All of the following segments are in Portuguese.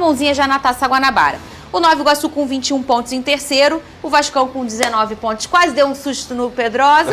mãozinha já na Taça Guanabara. O Nova Iguaçu com 21 pontos em terceiro, o Vascão com 19 pontos. Quase deu um susto no Pedrosa,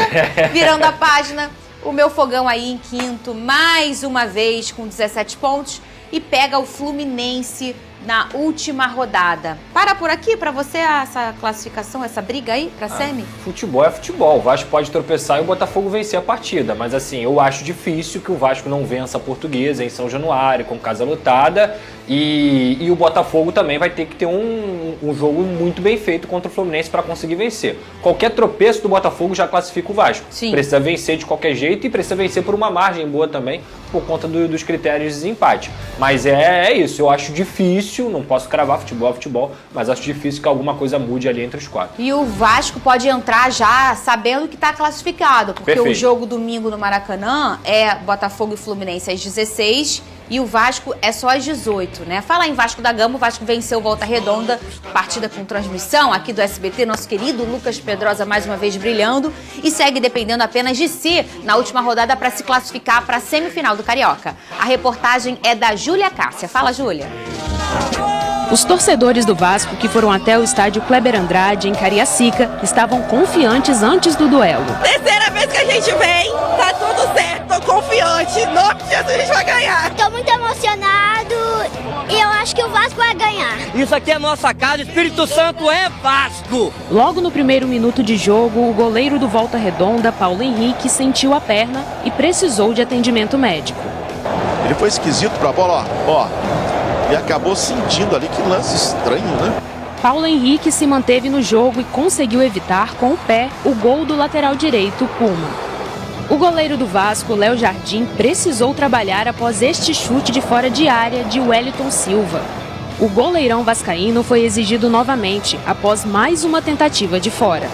virando a página. O meu Fogão aí em quinto, mais uma vez com 17 pontos. E pega o Fluminense na última rodada. Para por aqui, para você, essa classificação, essa briga aí pra semi? Futebol é futebol. O Vasco pode tropeçar e o Botafogo vencer a partida. Mas assim, eu acho difícil que o Vasco não vença a Portuguesa em São Januário, com casa lotada. E o Botafogo também vai ter que ter um jogo muito bem feito contra o Fluminense para conseguir vencer. Qualquer tropeço do Botafogo já classifica o Vasco. Sim. Precisa vencer de qualquer jeito e precisa vencer por uma margem boa também, por conta dos critérios de desempate. Mas é isso, eu acho difícil, não posso cravar futebol, mas acho difícil que alguma coisa mude ali entre os quatro. E o Vasco pode entrar já sabendo que está classificado, porque Perfeito. O jogo domingo no Maracanã é Botafogo e Fluminense às 16 e o Vasco é só às 18, né? Falar em Vasco da Gama, o Vasco venceu Volta Redonda, partida com transmissão aqui do SBT, nosso querido Lucas Pedrosa mais uma vez brilhando e segue dependendo apenas de si na última rodada para se classificar para a semifinal do Carioca. A reportagem é da Júlia Cássia. Fala, Júlia. Os torcedores do Vasco que foram até o estádio Kleber Andrade, em Cariacica, estavam confiantes antes do duelo. Terceira vez que a gente vem, tá tudo certo, tô confiante, em nome de Jesus a gente vai ganhar. Tô muito emocionado e eu acho que o Vasco vai ganhar. Isso aqui é nossa casa, Espírito Santo é Vasco. Logo no primeiro minuto de jogo, o goleiro do Volta Redonda, Paulo Henrique, sentiu a perna e precisou de atendimento médico. Ele foi esquisito pra bola, ó. E acabou sentindo ali, que lance estranho, né? Paulo Henrique se manteve no jogo e conseguiu evitar com o pé o gol do lateral direito, Puma. O goleiro do Vasco, Léo Jardim, precisou trabalhar após este chute de fora de área de Wellington Silva. O goleirão vascaíno foi exigido novamente após mais uma tentativa de fora.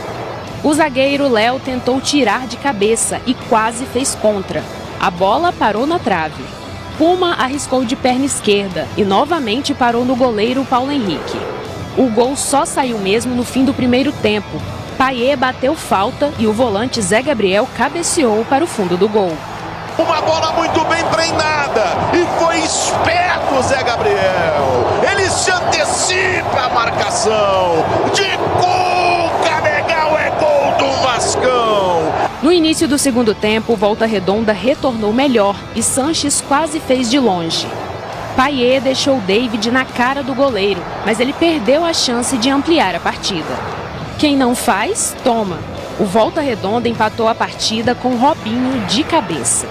O zagueiro Léo tentou tirar de cabeça e quase fez contra. A bola parou na trave. Puma arriscou de perna esquerda e novamente parou no goleiro Paulo Henrique. O gol só saiu mesmo no fim do primeiro tempo. Payet bateu falta e o volante Zé Gabriel cabeceou para o fundo do gol. Uma bola muito bem treinada e foi esperto o Zé Gabriel. Ele se antecipa a marcação. De Cuca, legal, é gol do Vascão. No início do segundo tempo, Volta Redonda retornou melhor e Sanches quase fez de longe. Payet deixou David na cara do goleiro, mas ele perdeu a chance de ampliar a partida. Quem não faz, toma. O Volta Redonda empatou a partida com Robinho de cabeça.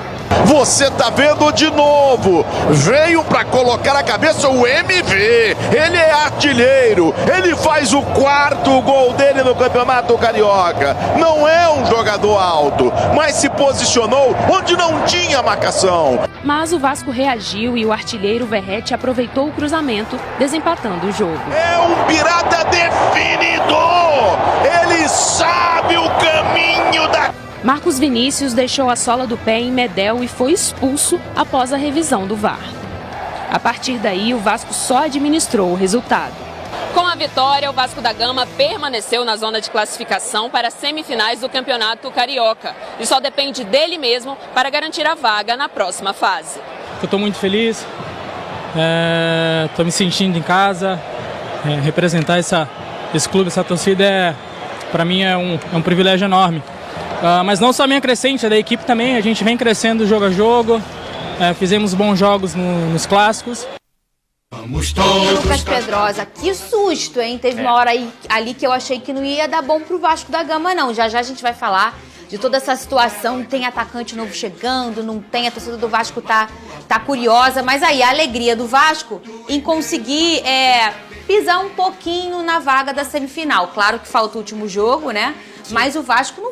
Você tá vendo de novo. Veio para colocar a cabeça o MV. Ele é artilheiro. Ele faz o quarto gol dele no Campeonato Carioca. Não é um jogador alto, mas se posicionou onde não tinha marcação. Mas o Vasco reagiu e o artilheiro Verratti aproveitou o cruzamento, desempatando o jogo. É um pirata definidor. Ele sabe o caminho da... Marcos Vinícius deixou a sola do pé em Medel e foi expulso após a revisão do VAR. A partir daí, o Vasco só administrou o resultado. Com a vitória, o Vasco da Gama permaneceu na zona de classificação para as semifinais do Campeonato Carioca e só depende dele mesmo para garantir a vaga na próxima fase. Eu estou muito feliz, estou me sentindo em casa, representar esse clube, essa torcida, para mim é um privilégio enorme. Mas não só a minha crescente, a da equipe também, a gente vem crescendo jogo a jogo, fizemos bons jogos nos clássicos. Lucas Pedrosa, que susto, hein? Teve uma hora ali que eu achei que não ia dar bom pro Vasco da Gama, não. Já já a gente vai falar de toda essa situação, tem atacante novo chegando, não tem, a torcida do Vasco tá curiosa, mas aí a alegria do Vasco em conseguir pisar um pouquinho na vaga da semifinal. Claro que falta o último jogo, né? Sim. Mas o Vasco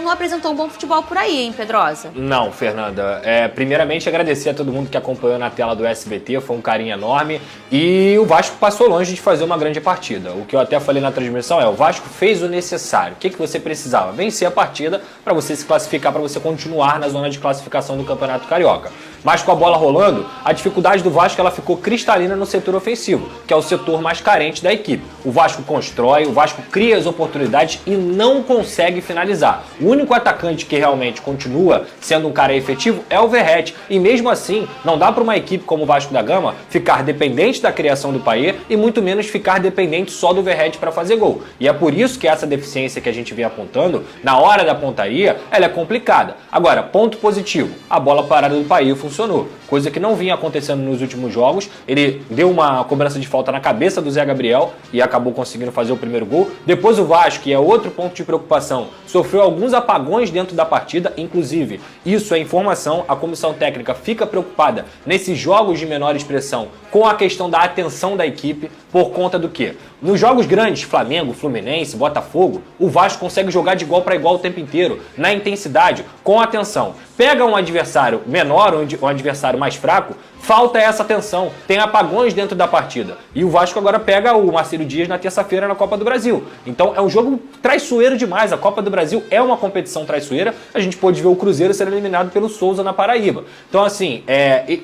não apresentou um bom futebol por aí, hein, Pedrosa? Não, Fernanda. Primeiramente, agradecer a todo mundo que acompanhou na tela do SBT, foi um carinho enorme. E o Vasco passou longe de fazer uma grande partida. O que eu até falei na transmissão o Vasco fez o necessário. O que você precisava? Vencer a partida para você se classificar, para você continuar na zona de classificação do Campeonato Carioca. Mas com a bola rolando, a dificuldade do Vasco ela ficou cristalina no setor ofensivo, que é o setor mais carente da equipe. O Vasco constrói, o Vasco cria as oportunidades e não consegue finalizar. O único atacante que realmente continua sendo um cara efetivo é o Verratti. E mesmo assim, não dá para uma equipe como o Vasco da Gama ficar dependente da criação do Payet e muito menos ficar dependente só do Verratti para fazer gol. E é por isso que essa deficiência que a gente vem apontando, na hora da pontaria, ela é complicada. Agora, ponto positivo, a bola parada do Payet funcionou, coisa que não vinha acontecendo nos últimos jogos. Ele deu uma cobrança de falta na cabeça do Zé Gabriel e acabou conseguindo fazer o primeiro gol. Depois o Vasco, que é outro ponto de preocupação, sofreu alguns apagões dentro da partida, inclusive isso é informação, a comissão técnica fica preocupada nesses jogos de menor expressão com a questão da atenção da equipe, por conta do quê? Nos jogos grandes, Flamengo, Fluminense, Botafogo, o Vasco consegue jogar de igual para igual o tempo inteiro, na intensidade, com atenção. Pega um adversário menor, um adversário mais fraco, falta essa atenção, tem apagões dentro da partida. E o Vasco agora pega o Marcelo Dias na terça-feira na Copa do Brasil. Então é um jogo traiçoeiro demais, a Copa do Brasil é uma competição traiçoeira, a gente pôde ver o Cruzeiro ser eliminado pelo Souza na Paraíba. Então assim,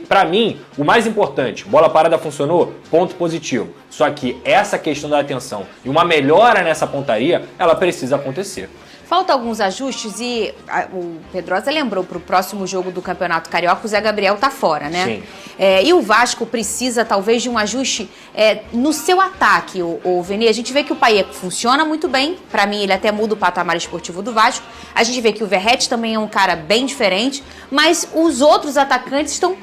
pra mim, o mais importante, bola parada funcionou, ponto positivo. Só que essa questão da atenção e uma melhora nessa pontaria, ela precisa acontecer. Falta alguns ajustes e o Pedrosa lembrou para o próximo jogo do Campeonato Carioca, o Zé Gabriel tá fora, né? Sim. E o Vasco precisa talvez de um ajuste no seu ataque, o Veni. A gente vê que o Payet funciona muito bem, para mim ele até muda o patamar esportivo do Vasco. A gente vê que o Verratti também é um cara bem diferente, mas os outros atacantes estão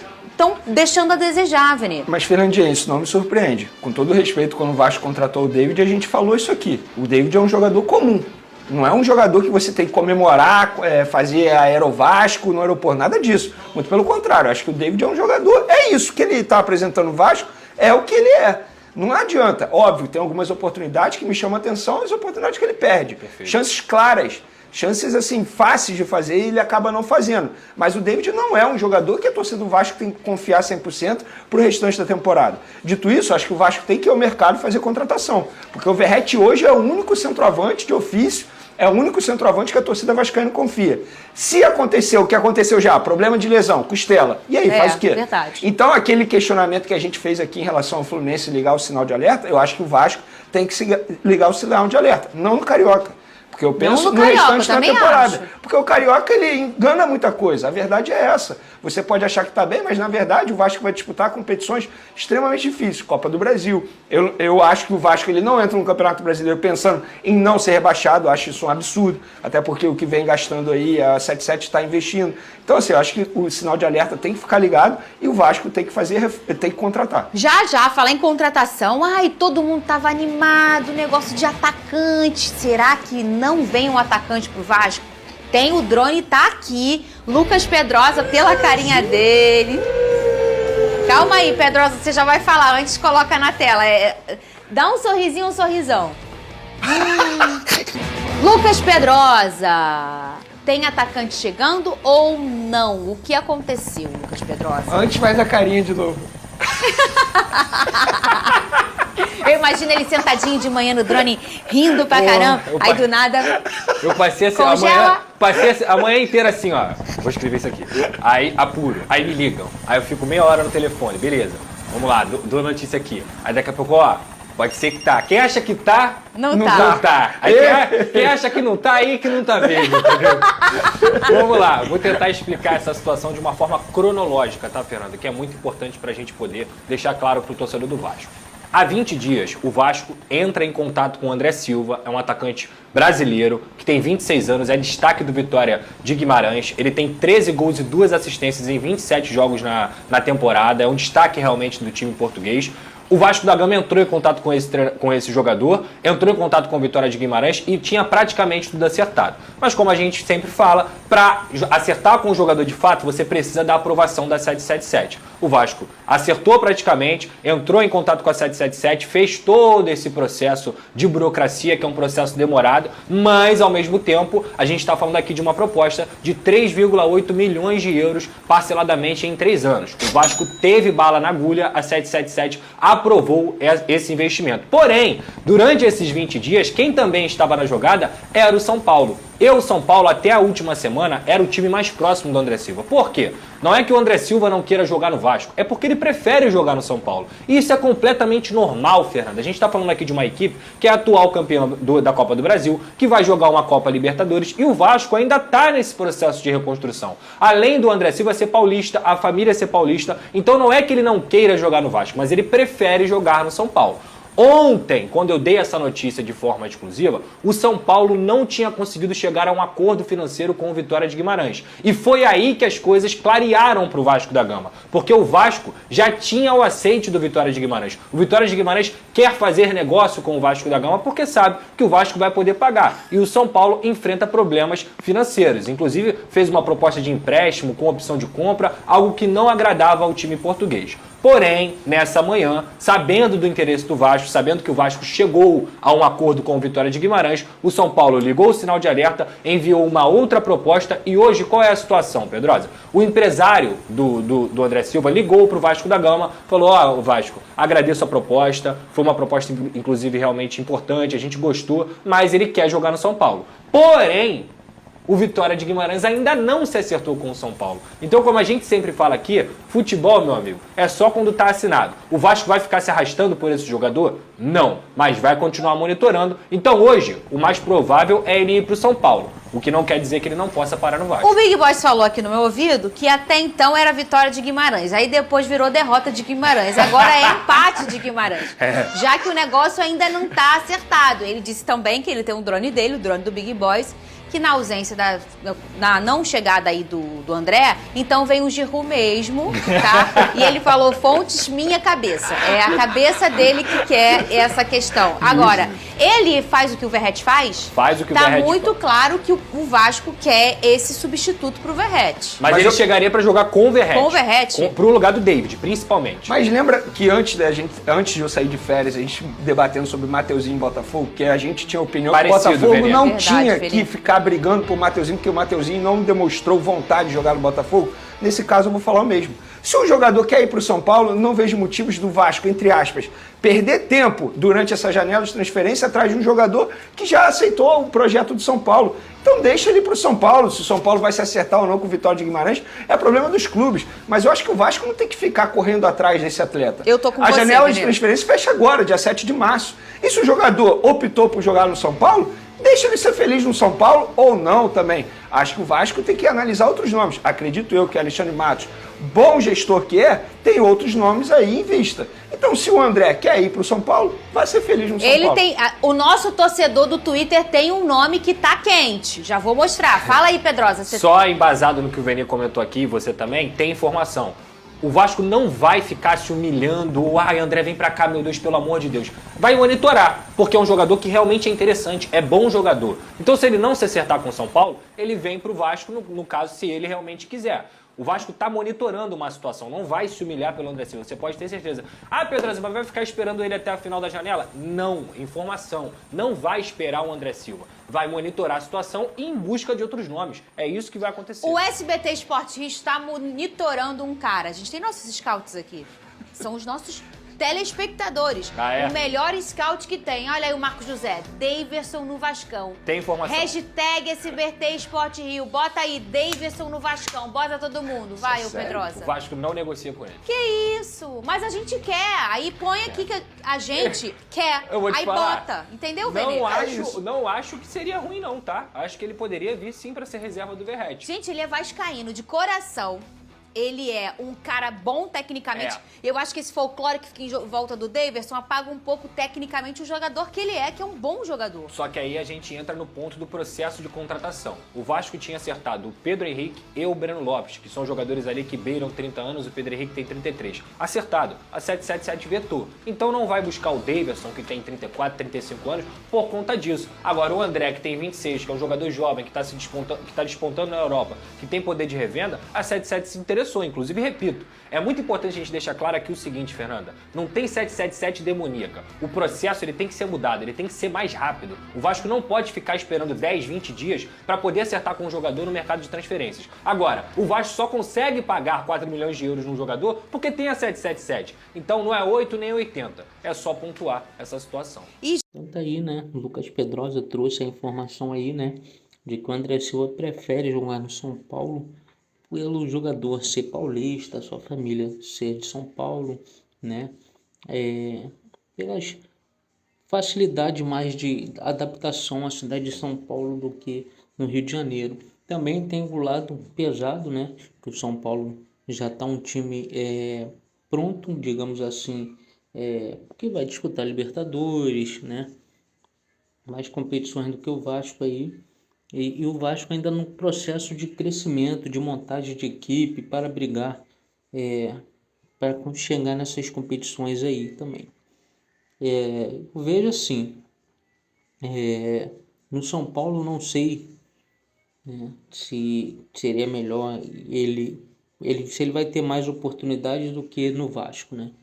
deixando a desejar, Veni. Mas, Fernandinha, isso não me surpreende. Com todo respeito, quando o Vasco contratou o David, a gente falou isso aqui. O David é um jogador comum. Não é um jogador que você tem que comemorar, fazer aerovasco no aeroporto, nada disso. Muito pelo contrário, acho que o David é um jogador, é isso que ele está apresentando no Vasco, é o que ele é. Não adianta. Óbvio, tem algumas oportunidades que me chamam a atenção, as oportunidades que ele perde. Perfeito. Chances claras. Chances, assim, fáceis de fazer e ele acaba não fazendo. Mas o David não é um jogador que a torcida do Vasco tem que confiar 100% para o restante da temporada. Dito isso, acho que o Vasco tem que ir ao mercado fazer contratação. Porque o Verratti hoje é o único centroavante de ofício, é o único centroavante que a torcida vascaína confia. Se aconteceu o que aconteceu já, problema de lesão, costela, e aí, faz o quê? Verdade. Então, aquele questionamento que a gente fez aqui em relação ao Fluminense ligar o sinal de alerta, eu acho que o Vasco tem que ligar o sinal de alerta, não no Carioca. Porque eu penso no restante da temporada. Porque o Carioca, ele engana muita coisa. A verdade é essa. Você pode achar que está bem, mas na verdade o Vasco vai disputar competições extremamente difíceis. Copa do Brasil. Eu acho que o Vasco ele não entra no Campeonato Brasileiro pensando em não ser rebaixado. Eu acho isso um absurdo. Até porque o que vem gastando aí, a 77 está investindo. Então, assim, eu acho que o sinal de alerta tem que ficar ligado e o Vasco tem que contratar. Já, falar em contratação, todo mundo tava animado, negócio de atacante. Será que não vem um atacante pro Vasco? Tem o drone, tá aqui. Lucas Pedrosa, pela carinha dele. Calma aí, Pedrosa, você já vai falar. Antes coloca na tela. Dá um sorrisinho, um sorrisão. Lucas Pedrosa, tem atacante chegando ou não? O que aconteceu, Lucas Pedrosa? Antes faz a carinha de novo. Eu imagino ele sentadinho de manhã no drone, rindo pra caramba. Aí do nada. Eu passei assim, a manhã inteira assim, ó. Vou escrever isso aqui. Aí apuro, aí me ligam. Aí eu fico meia hora no telefone, beleza. Vamos lá, dou notícia aqui. Aí daqui a pouco, ó, pode ser que tá. Quem acha que tá, não tá. Aí quem acha que não tá, aí que não tá mesmo, entendeu? Vamos lá, vou tentar explicar essa situação de uma forma cronológica, tá, Fernanda? Que é muito importante pra gente poder deixar claro pro torcedor do Vasco. Há 20 dias, o Vasco entra em contato com o André Silva, é um atacante brasileiro que tem 26 anos, é destaque do Vitória de Guimarães. Ele tem 13 gols e 2 assistências em 27 jogos na temporada, é um destaque realmente do time português. O Vasco da Gama entrou em contato com esse jogador, entrou em contato com o Vitória de Guimarães e tinha praticamente tudo acertado. Mas como a gente sempre fala, para acertar com o jogador de fato, você precisa da aprovação da 777. O Vasco acertou praticamente, entrou em contato com a 777, fez todo esse processo de burocracia, que é um processo demorado, mas ao mesmo tempo a gente está falando aqui de uma proposta de 3,8 milhões de euros parceladamente em 3 anos. O Vasco teve bala na agulha, a 777 aprovou esse investimento. Porém, durante esses 20 dias, quem também estava na jogada era o São Paulo. O São Paulo, até a última semana, era o time mais próximo do André Silva. Por quê? Não é que o André Silva não queira jogar no Vasco, é porque ele prefere jogar no São Paulo. E isso é completamente normal, Fernanda. A gente está falando aqui de uma equipe que é a atual campeã da Copa do Brasil, que vai jogar uma Copa Libertadores, e o Vasco ainda está nesse processo de reconstrução. Além do André Silva ser paulista, a família ser paulista, então não é que ele não queira jogar no Vasco, mas ele prefere jogar no São Paulo. Ontem, quando eu dei essa notícia de forma exclusiva, o São Paulo não tinha conseguido chegar a um acordo financeiro com o Vitória de Guimarães. E foi aí que as coisas clarearam para o Vasco da Gama. Porque o Vasco já tinha o aceite do Vitória de Guimarães. O Vitória de Guimarães quer fazer negócio com o Vasco da Gama porque sabe que o Vasco vai poder pagar. E o São Paulo enfrenta problemas financeiros. Inclusive, fez uma proposta de empréstimo com opção de compra, algo que não agradava ao time português. Porém, nessa manhã, sabendo do interesse do Vasco, sabendo que o Vasco chegou a um acordo com o Vitória de Guimarães, o São Paulo ligou o sinal de alerta, enviou uma outra proposta e hoje qual é a situação, Pedrosa? O empresário do André Silva ligou para o Vasco da Gama, falou, Vasco, agradeço a proposta, foi uma proposta inclusive realmente importante, a gente gostou, mas ele quer jogar no São Paulo. Porém, o Vitória de Guimarães ainda não se acertou com o São Paulo. Então, como a gente sempre fala aqui, futebol, meu amigo, é só quando está assinado. O Vasco vai ficar se arrastando por esse jogador? Não, mas vai continuar monitorando. Então, hoje, o mais provável é ele ir para o São Paulo. O que não quer dizer que ele não possa parar no Vasco. O Big Boss falou aqui no meu ouvido que até então era vitória de Guimarães. Aí depois virou derrota de Guimarães. Agora é empate de Guimarães. Já que o negócio ainda não está acertado. Ele disse também que ele tem um drone dele, o drone do Big Boss, que na ausência na não chegada aí do André, então vem o Giroud mesmo, tá? E ele falou, fontes, minha cabeça. É a cabeça dele que quer essa questão. Agora, ele faz o que o Verratti faz? Faz o que o Verratti faz. Tá muito claro que o Vasco quer esse substituto pro Verratti. Mas ele chegaria para jogar com o Verratti. Com o Verratti? Pro lugar do David, principalmente. Mas lembra que antes de eu sair de férias, a gente debatendo sobre Mateuzinho e Botafogo, que a gente tinha opinião Parecido, que o Botafogo Verinha. não Verdade, tinha Verinha. que ficar brigando por Mateuzinho, porque o Mateuzinho não demonstrou vontade de jogar no Botafogo. Nesse caso, eu vou falar o mesmo. Se um jogador quer ir para o São Paulo, não vejo motivos do Vasco, entre aspas, perder tempo durante essa janela de transferência atrás de um jogador que já aceitou o projeto do São Paulo. Então deixa ele para o São Paulo. Se o São Paulo vai se acertar ou não com o Vitória de Guimarães, é problema dos clubes. Mas eu acho que o Vasco não tem que ficar correndo atrás desse atleta. Eu tô com A você, janela de Mineiro. transferência fecha agora, dia 7 de março. E se o jogador optou por jogar no São Paulo, deixa ele ser feliz no São Paulo ou não também. Acho que o Vasco tem que analisar outros nomes. Acredito eu que Alexandre Matos, bom gestor que é, tem outros nomes aí em vista. Então, se o André quer ir para o São Paulo, vai ser feliz no São Paulo. O nosso torcedor do Twitter tem um nome que tá quente. Já vou mostrar. Fala aí, Pedrosa. Só embasado no que o Veni comentou aqui, você também, tem informação. O Vasco não vai ficar se humilhando. Ai, André, vem pra cá, meu Deus, pelo amor de Deus. Vai monitorar, porque é um jogador que realmente é interessante, é bom jogador. Então, se ele não se acertar com o São Paulo, ele vem pro Vasco, no caso, se ele realmente quiser. O Vasco está monitorando uma situação, não vai se humilhar pelo André Silva, você pode ter certeza. Ah, Pedro, mas vai ficar esperando ele até a final da janela? Não, informação, não vai esperar o André Silva. Vai monitorar a situação e em busca de outros nomes. É isso que vai acontecer. O SBT Esporte Rio está monitorando um cara. A gente tem nossos scouts aqui. São os nossos telespectadores. O melhor scout que tem. Olha aí o Marcos José. Daverson no Vascão. Tem informação. Hashtag SBT Esporte Rio. Bota aí, Daverson no Vascão. Bota todo mundo. Vai, ô Pedrosa. O Vasco não negocia com ele. Que isso? Mas a gente quer. Aí põe aqui que a gente quer. Eu vou te aí falar. bota. Entendeu, Vene? Não acho que seria ruim não, tá? Acho que ele poderia vir sim pra ser reserva do Verratti. Gente, ele é vascaíno de coração. Ele é um cara bom tecnicamente. Eu acho que esse folclore que fica em volta do Daverson apaga um pouco tecnicamente o jogador que ele é, que é um bom jogador. Só que aí a gente entra no ponto do processo de contratação. O Vasco tinha acertado o Pedro Henrique e o Breno Lopes, que são jogadores ali que beiram 30 anos, o Pedro Henrique tem 33. Acertado. A 777 vetou. Então não vai buscar o Daverson, que tem 34, 35 anos, por conta disso. Agora o André, que tem 26, que é um jogador jovem, que está despontando na Europa, que tem poder de revenda, a 77 se interessou. Inclusive, repito, é muito importante a gente deixar claro aqui o seguinte, Fernanda, não tem 777 demoníaca. O processo ele tem que ser mudado, ele tem que ser mais rápido. O Vasco não pode ficar esperando 10, 20 dias para poder acertar com um jogador no mercado de transferências. Agora, o Vasco só consegue pagar 4 milhões de euros num jogador porque tem a 777. Então não é 8 nem 80, é só pontuar essa situação. Então tá aí, né? O Lucas Pedrosa trouxe a informação aí, né? de que o André Silva prefere jogar no São Paulo pelo jogador ser paulista, sua família ser de São Paulo, né? Pelas facilidade mais de adaptação à cidade de São Paulo do que no Rio de Janeiro. Também tem o lado pesado, né? Que o São Paulo já está um time pronto, digamos assim, que vai disputar Libertadores, né? Mais competições do que o Vasco aí. E o Vasco ainda no processo de crescimento, de montagem de equipe para brigar, para chegar nessas competições aí também. Eu vejo assim, no São Paulo não sei, né, se seria melhor se ele vai ter mais oportunidades do que no Vasco, né?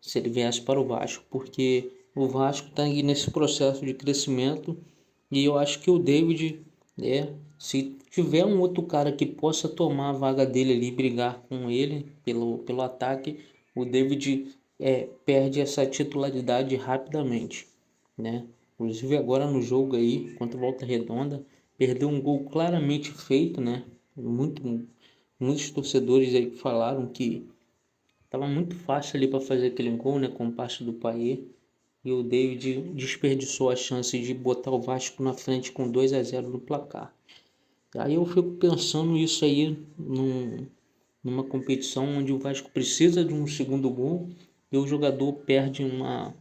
Se ele viesse para o Vasco, porque o Vasco está aí nesse processo de crescimento e eu acho que o David, se tiver um outro cara que possa tomar a vaga dele ali, brigar com ele pelo ataque, o David perde essa titularidade rapidamente, né? Inclusive agora no jogo aí contra o Volta Redonda, perdeu um gol claramente feito, né? Muitos torcedores aí falaram que estava muito fácil ali para fazer aquele gol, né? Com o passe do Payet. E o David desperdiçou a chance de botar o Vasco na frente com 2-0 no placar. Aí eu fico pensando isso aí numa competição onde o Vasco precisa de um segundo gol e o jogador perde uma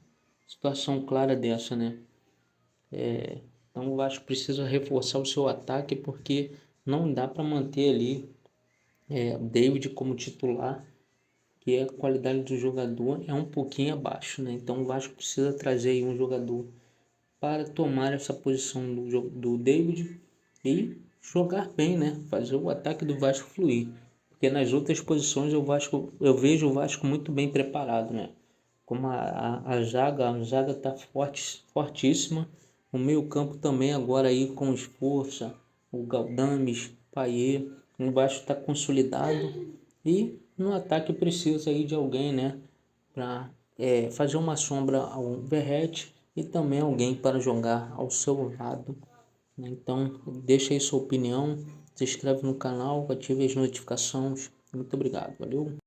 situação clara dessa, né? Então o Vasco precisa reforçar o seu ataque porque não dá para manter ali o David como titular, que a qualidade do jogador é um pouquinho abaixo, né? Então o Vasco precisa trazer aí um jogador para tomar essa posição do David e jogar bem, né? Fazer o ataque do Vasco fluir. Porque nas outras posições eu vejo o Vasco muito bem preparado, né? Como a zaga está fortíssima. O meio campo também agora aí com o Esforça, o Galdames, Payet. O Vasco está consolidado e no ataque precisa aí de alguém, né? Para fazer uma sombra ao Verratti e também alguém para jogar ao seu lado. Então deixa aí sua opinião, se inscreve no canal, ative as notificações. Muito obrigado, valeu!